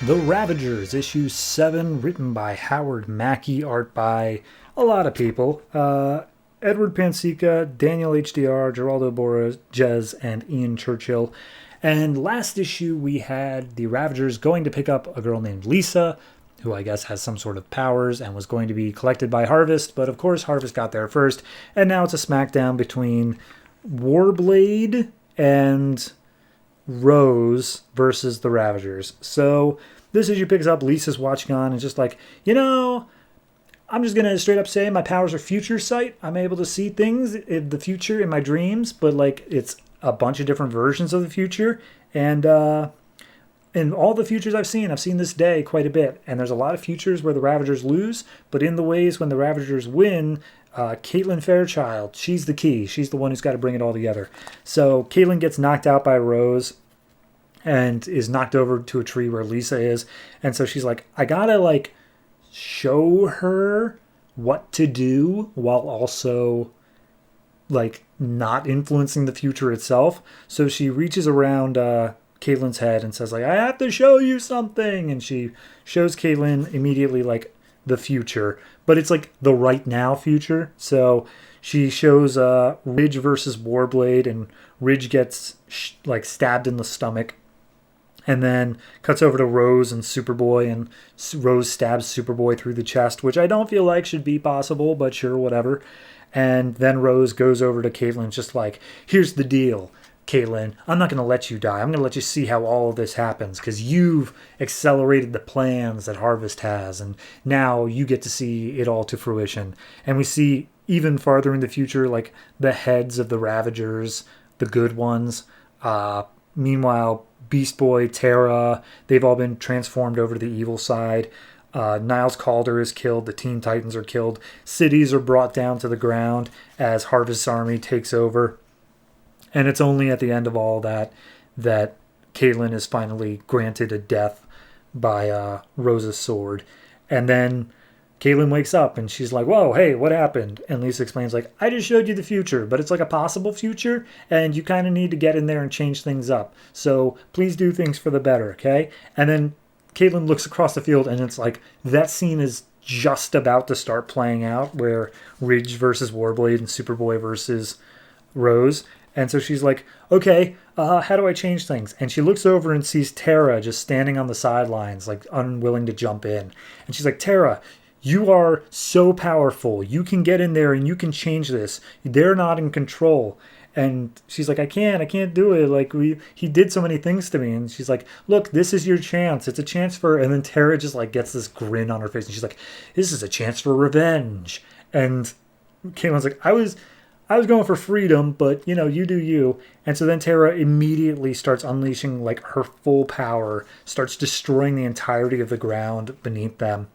The Ravagers, issue 7, written by Howard Mackey, art by a lot of people. Edward Pansica, Daniel HDR, Geraldo Borges, and Ian Churchill. And last issue, we had the Ravagers going to pick up a girl named Lisa, who I guess has some sort of powers and was going to be collected by Harvest. But of course, Harvest got there first. And now it's a smackdown between Warblade and Rose versus the Ravagers. So this issue picks up, Lisa's watching on and just like, I'm just going to straight up say my powers are future sight. I'm able to see things in the future in my dreams, but like it's a bunch of different versions of the future. And in all the futures I've seen this day quite a bit. And there's a lot of futures where the Ravagers lose, but in the ways when the Ravagers win, Caitlin Fairchild, she's the key. She's the one who's got to bring it all together. So Caitlin gets knocked out by Rose and is knocked over to a tree where Lisa is. And so she's like, I gotta like show her what to do while also like not influencing the future itself. So she reaches around Caitlin's head and says like, I have to show you something. And she shows Caitlin immediately like the future, but it's like the right now future. So she shows Ridge versus Warblade, and Ridge gets like stabbed in the stomach, and then cuts over to Rose and Superboy, and Rose stabs Superboy through the chest, which I don't feel like should be possible, but sure, whatever. And then Rose goes over to Caitlin just like, here's the deal, Caitlin, I'm not going to let you die. I'm going to let you see how all of this happens because you've accelerated the plans that Harvest has, and now you get to see it all to fruition. And we see even farther in the future, like the heads of the Ravagers, the good ones. Meanwhile, Beast Boy, Terra, they've all been transformed over to the evil side. Niles Calder is killed. The Teen Titans are killed. Cities are brought down to the ground as Harvest's army takes over. And it's only at the end of all that Caitlin is finally granted a death by Rose's sword. And then Caitlin wakes up and she's like, whoa, hey, what happened? And Lisa explains like, I just showed you the future, but it's like a possible future and you kind of need to get in there and change things up. So please do things for the better, okay? And then Caitlin looks across the field and it's like that scene is just about to start playing out where Ridge versus Warblade and Superboy versus Rose. And so she's like, okay, how do I change things? And she looks over and sees Terra just standing on the sidelines, like unwilling to jump in. And she's like, Terra, you are so powerful. You can get in there and you can change this. They're not in control. And she's like, I can't do it. Like he did so many things to me. And she's like, look, this is your chance. It's a chance for, and then Terra just like gets this grin on her face. And she's like, this is a chance for revenge. And Caitlin's like, I was going for freedom, but you do you. And so then Terra immediately starts unleashing like her full power, starts destroying the entirety of the ground beneath them.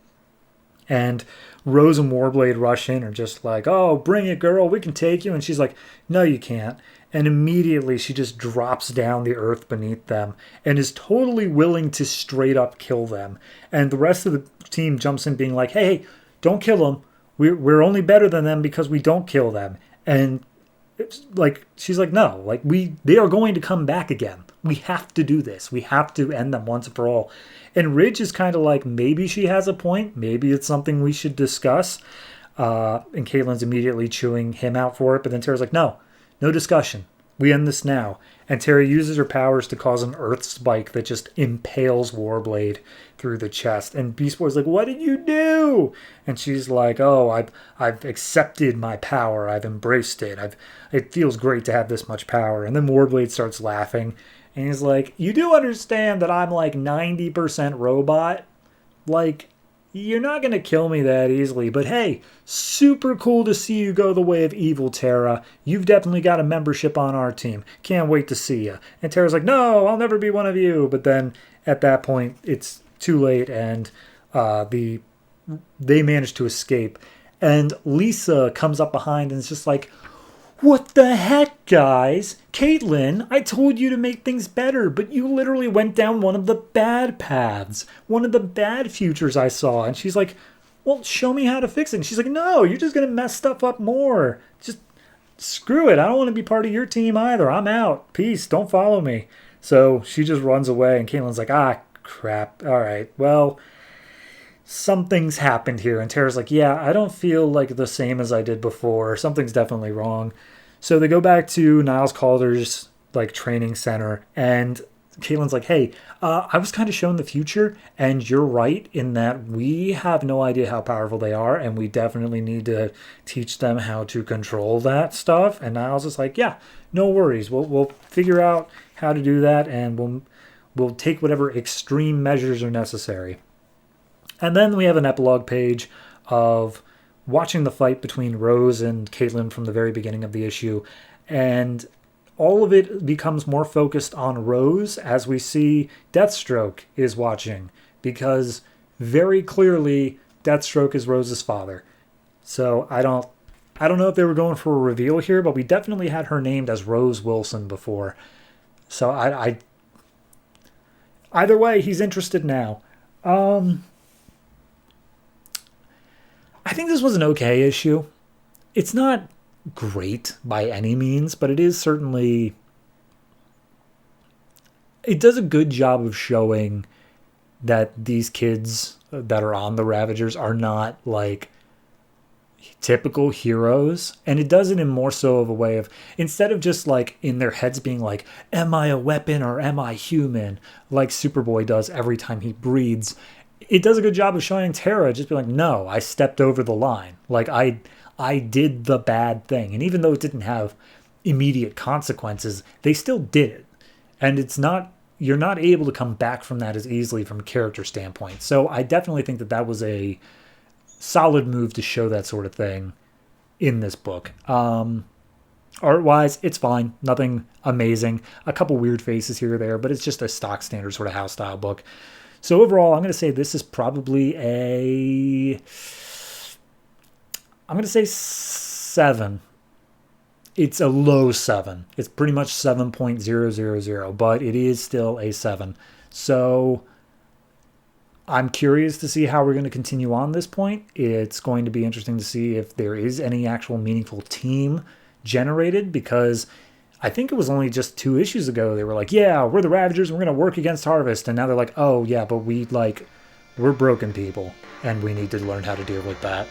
And Rose and Warblade rush in, are just like, oh, bring it, girl, we can take you. And she's like, no, you can't. And immediately she just drops down the earth beneath them and is totally willing to straight up kill them. And the rest of the team jumps in being like, hey, don't kill them. We're only better than them because we don't kill them. And it's like she's like, no, like they are going to come back again. We have to do this. We have to end them once and for all. And Ridge is kind of like, maybe she has a point. Maybe it's something we should discuss. And Caitlin's immediately chewing him out for it. But then Terra's like, no discussion. We end this now. And Terra uses her powers to cause an earth spike that just impales Warblade through the chest. And Beast Boy's like, what did you do? And she's like, oh, I've accepted my power. I've embraced it. It feels great to have this much power. And then Warblade starts laughing. And he's like, you do understand that I'm like 90% robot? Like, you're not going to kill me that easily. But hey, super cool to see you go the way of evil, Terra. You've definitely got a membership on our team. Can't wait to see you. And Terra's like, no, I'll never be one of you. But then at that point, it's too late. And they manage to escape. And Lisa comes up behind and is just like, what the heck, guys? Caitlin, I told you to make things better, but you literally went down one of the bad paths, one of the bad futures I saw. And she's like, well, show me how to fix it. And she's like, no, you're just going to mess stuff up more. Just screw it. I don't want to be part of your team either. I'm out. Peace. Don't follow me. So she just runs away. And Caitlin's like, crap. All right, well, something's happened here. And Tara's like, yeah, I don't feel like the same as I did before. Something's definitely wrong. So they go back to Niles Calder's like training center, and Caitlin's like, hey, I was kind of shown the future, and you're right in that we have no idea how powerful they are, and we definitely need to teach them how to control that stuff. And Niles is like, yeah, no worries. We'll figure out how to do that, and we'll take whatever extreme measures are necessary. And then we have an epilogue page of watching the fight between Rose and Caitlin from the very beginning of the issue. And all of it becomes more focused on Rose as we see Deathstroke is watching. Because very clearly, Deathstroke is Rose's father. So I don't know if they were going for a reveal here, but we definitely had her named as Rose Wilson before. So I either way, he's interested now. I think this was an okay issue. It's not great by any means, but it is certainly... It does a good job of showing that these kids that are on the Ravagers are not like typical heroes. And it does it in more so of a way of, instead of just like in their heads being like, am I a weapon or am I human? Like Superboy does every time he breathes. It does a good job of showing Tara just be like, no, I stepped over the line. Like I did the bad thing. And even though it didn't have immediate consequences, they still did it. And it's not, you're not able to come back from that as easily from a character standpoint. So I definitely think that that was a solid move to show that sort of thing in this book. Art-wise, it's fine. Nothing amazing. A couple weird faces here or there, but it's just a stock standard sort of house style book. So overall, I'm going to say this is probably I'm going to say 7. It's a low 7. It's pretty much 7.000, but it is still a 7. So I'm curious to see how we're going to continue on this point. It's going to be interesting to see if there is any actual meaningful team generated, because I think it was only just 2 issues ago they were like, yeah, we're the Ravagers, we're going to work against Harvest. And now they're like, oh, yeah, but we're broken people, and we need to learn how to deal with that.